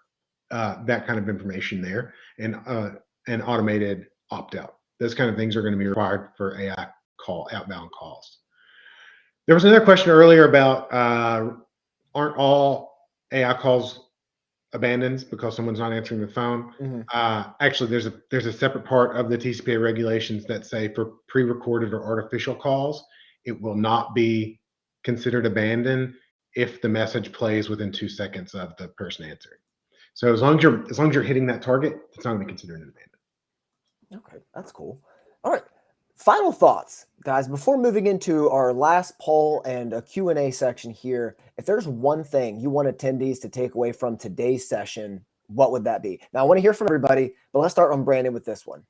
that kind of information there, and automated opt-out. Those kind of things are going to be required for AI outbound calls. There was another question earlier about aren't all AI calls abandoned because someone's not answering the phone? Mm-hmm. Actually, there's a separate part of the TCPA regulations that say for pre-recorded or artificial calls, it will not be considered abandoned if the message plays within 2 seconds of the person answering. So as long as you're hitting that target, it's not going to be considered an abandoned. Okay, that's cool. All right, final thoughts, guys. Before moving into our last poll and a Q&A section here, if there's one thing you want attendees to take away from today's session, what would that be? Now, I want to hear from everybody, but let's start on Brandon with this one.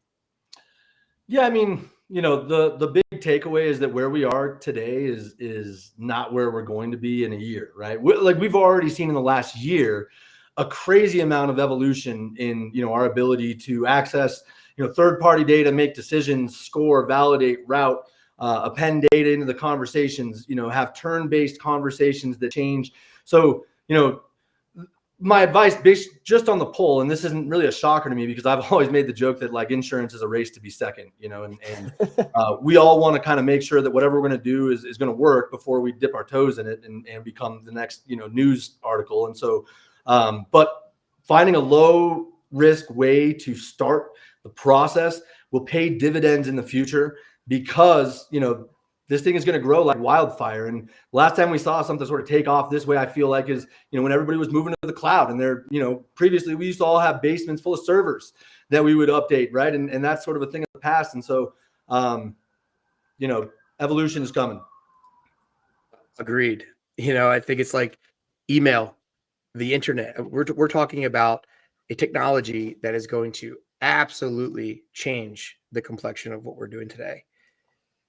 Yeah, I mean, the big takeaway is that where we are today is not where we're going to be in a year, right? We've already seen in the last year a crazy amount of evolution in our ability to access third-party data, make decisions, score, validate, route, append data into the conversations, have turn-based conversations that change. So my advice based just on the poll, and this isn't really a shocker to me because I've always made the joke that insurance is a race to be second, and we all want to kind of make sure that whatever we're going to do is going to work before we dip our toes in it and become the next, news article. And so, but finding a low risk way to start the process will pay dividends in the future because, this thing is going to grow like wildfire. And last time we saw something sort of take off this way, I feel like is, when everybody was moving to the cloud and previously we used to all have basements full of servers. that we would update, right? And that's sort of a thing of the past. And so, evolution is coming. Agreed. I think it's like email, the internet. We're talking about a technology that is going to absolutely change the complexion of what we're doing today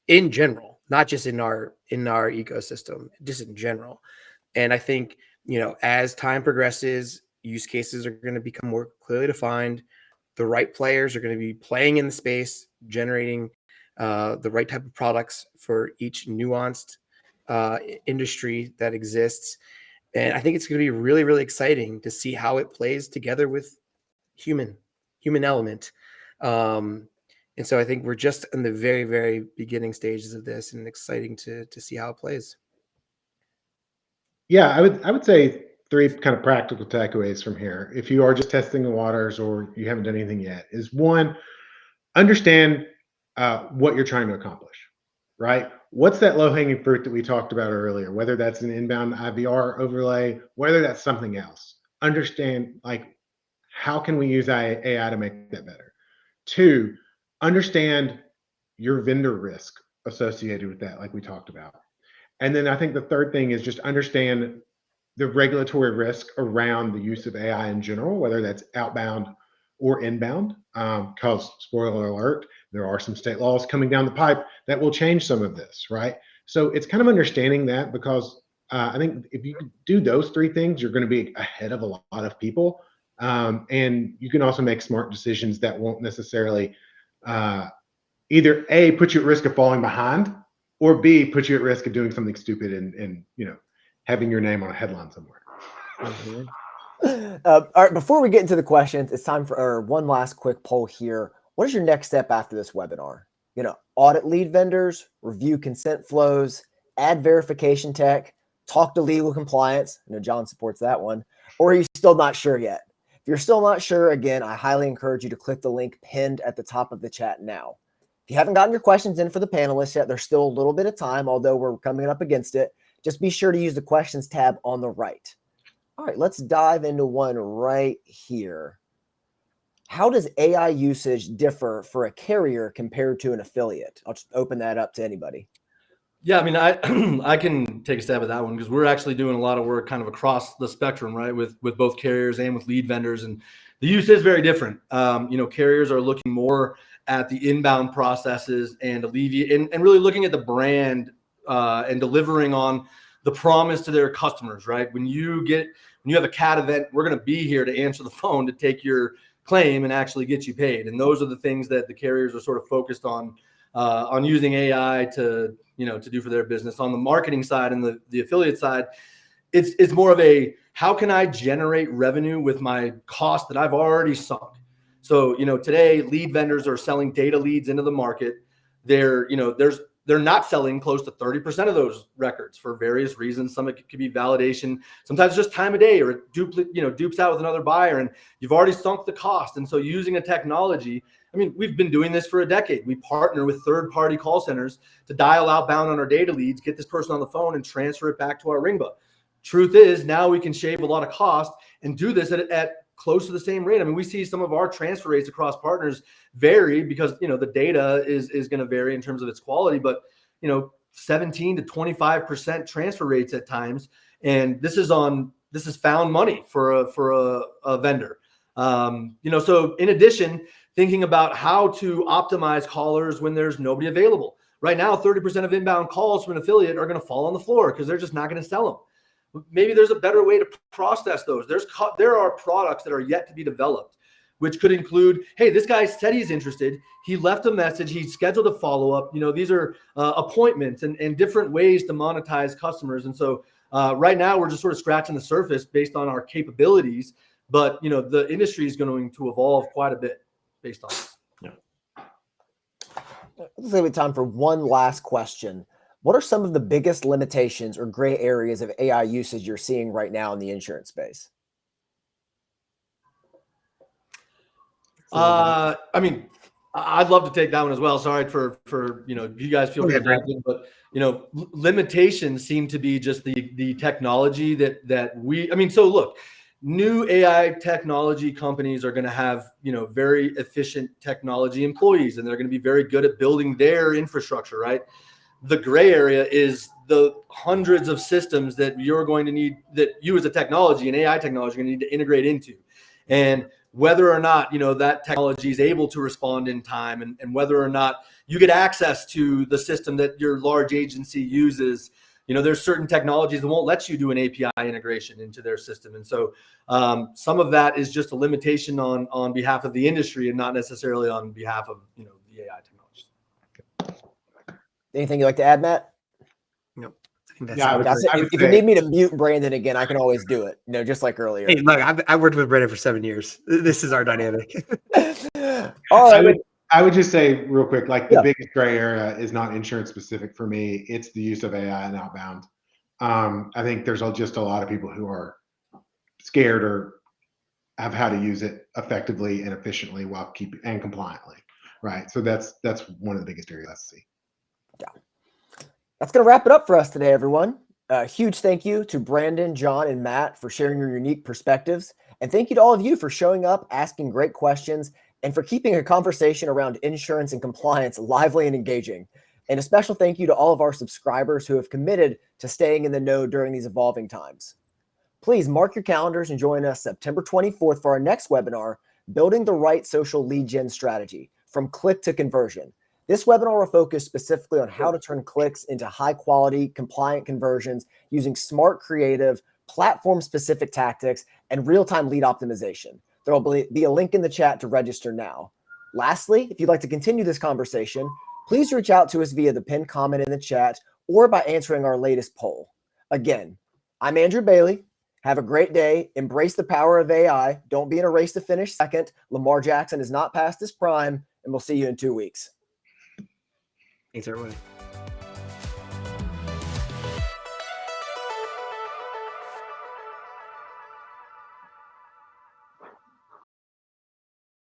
in general, not just in our ecosystem, just in general. And I think, as time progresses, use cases are going to become more clearly defined. The right players are going to be playing in the space, generating the right type of products for each nuanced industry that exists. And I think it's going to be really, really exciting to see how it plays together with human element. And so I think we're just in the very, very beginning stages of this, and exciting to see how it plays. Yeah, I would say 3 kind of practical takeaways from here. If you are just testing the waters or you haven't done anything yet, is 1, understand what you're trying to accomplish, right? What's that low-hanging fruit that we talked about earlier, whether that's an inbound IVR overlay, whether that's something else. Understand, like, how can we use AI to make that better? 2, understand your vendor risk associated with that, like we talked about. And then I think the third thing is just understand the regulatory risk around the use of AI in general, whether that's outbound or inbound, because spoiler alert, there are some state laws coming down the pipe that will change some of this, right? So it's kind of understanding that, because I think if you do those 3 things, you're going to be ahead of a lot of people. And you can also make smart decisions that won't necessarily either A, put you at risk of falling behind, or B, put you at risk of doing something stupid and having your name on a headline somewhere. All right, before we get into the questions, it's time for one last quick poll here. What is your next step after this webinar? Audit lead vendors, review consent flows, add verification tech, talk to legal compliance. John supports that one. Or are you still not sure yet? If you're still not sure, again, I highly encourage you to click the link pinned at the top of the chat now. If you haven't gotten your questions in for the panelists yet, there's still a little bit of time, although we're coming up against it. Just be sure to use the questions tab on the right. All right, let's dive into one right here. How does AI usage differ for a carrier compared to an affiliate? I'll just open that up to anybody. Yeah, I mean, I can take a stab at that one, because we're actually doing a lot of work kind of across the spectrum, right, with both carriers and with lead vendors, and the use is very different. Carriers are looking more at the inbound processes and alleviate and really looking at the brand and delivering on the promise to their customers, right? When you have a CAT event, we're going to be here to answer the phone, to take your claim and actually get you paid. And those are the things that the carriers are sort of focused on using AI to do for their business. On the marketing side and the affiliate side, it's more of a, how can I generate revenue with my cost that I've already sunk? So, today lead vendors are selling data leads into the market. They're not selling close to 30% of those records for various reasons. Some it could be validation, sometimes just time of day, or it dupes out with another buyer, and you've already sunk the cost. And so using a technology, I mean, we've been doing this for a decade. We partner with third-party call centers to dial outbound on our data leads, get this person on the phone, and transfer it back to our ringbook. Truth is, now we can shave a lot of cost and do this at close to the same rate. I mean, we see some of our transfer rates across partners vary because, the data is going to vary in terms of its quality, but, 17 to 25% transfer rates at times. And this is found money for a vendor. So in addition, thinking about how to optimize callers when there's nobody available. Right now, 30% of inbound calls from an affiliate are going to fall on the floor because they're just not going to sell them. Maybe there's a better way to process those. There are products that are yet to be developed, which could include, hey, this guy said he's interested. He left a message. He scheduled a follow-up. These are appointments and different ways to monetize customers. And so right now we're just sort of scratching the surface based on our capabilities. But, the industry is going to evolve quite a bit based on this. Yeah. Let's have time for one last question. What are some of the biggest limitations or gray areas of AI usage you're seeing right now in the insurance space? I mean, I'd love to take that one as well. Sorry for you guys feel free to jump in, but limitations seem to be just the technology that we. I mean, so look, new AI technology companies are going to have, very efficient technology employees, and they're going to be very good at building their infrastructure, right? The gray area is the hundreds of systems that you're going to need, that you as a technology and AI technology are going to need to integrate into. And whether or not, that technology is able to respond in time, and whether or not you get access to the system that your large agency uses. There's certain technologies that won't let you do an API integration into their system. And so some of that is just a limitation on behalf of the industry and not necessarily on behalf of, the AI technologies. Anything you'd like to add, Matt? No. I think that's Yeah, if you need me to mute Brandon again, I can always do it, just like earlier. Hey, look, I worked with Brandon for 7 years. This is our dynamic. All right. I would just say real quick, like the Yeah. biggest gray area is not insurance specific for me. It's the use of AI and outbound. I think there's just a lot of people who are scared or have how to use it effectively and efficiently while and compliantly, right? So that's one of the biggest areas I see. Yeah. That's going to wrap it up for us today, everyone. A huge thank you to Brandon, John, and Matt for sharing your unique perspectives. And thank you to all of you for showing up, asking great questions, and for keeping a conversation around insurance and compliance lively and engaging. And a special thank you to all of our subscribers who have committed to staying in the know during these evolving times. Please mark your calendars and join us September 24th for our next webinar, Building the Right Social Lead Gen Strategy, from Click to Conversion. This webinar will focus specifically on how to turn clicks into high-quality, compliant conversions using smart, creative, platform-specific tactics and real-time lead optimization. There will be a link in the chat to register now. Lastly, if you'd like to continue this conversation, please reach out to us via the pinned comment in the chat or by answering our latest poll. Again, I'm Andrew Bailey. Have a great day. Embrace the power of AI. Don't be in a race to finish second. Lamar Jackson is not past his prime, and we'll see you in 2 weeks. Thanks, everyone.